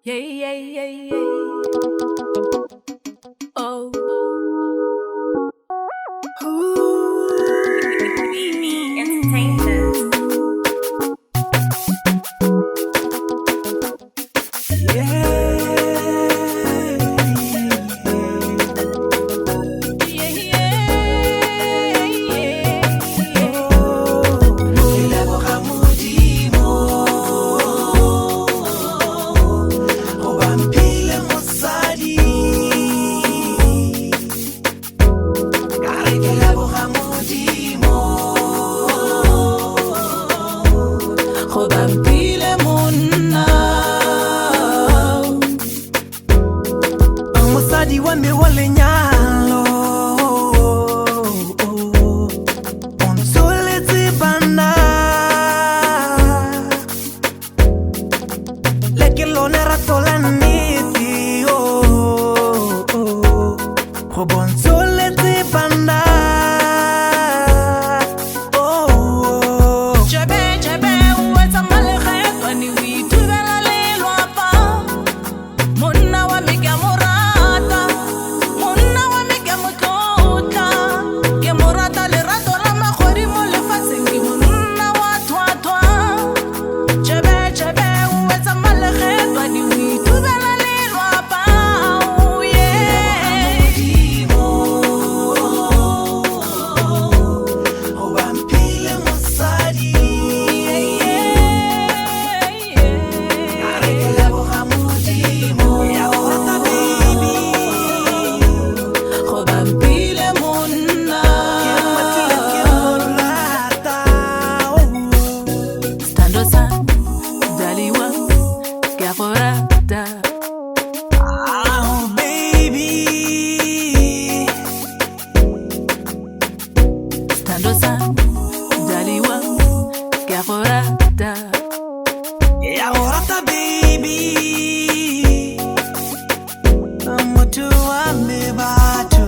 Yeah, yeah, yeah, yeah. Oh. Me Entertainment. Wame wale nyalo Onsole tibana Leke lone ratola niti Onsole tibana Oh baby, Stando san, daliwa, gaforata. Yaorata baby, mutu wame batu.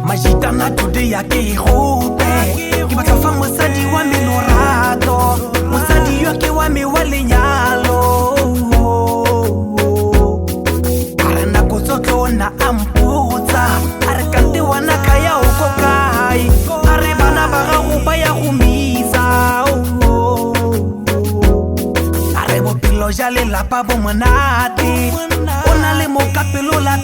Majitana today yake hote, kibata fa musadi wame norato, musadi yake wame wale nyalo. Arena kozoke na amputa, arekante wana kaya ukokai, arebana baga ubaya kumiza. Arebo pilo jale la pavo manati, onale moka pelo la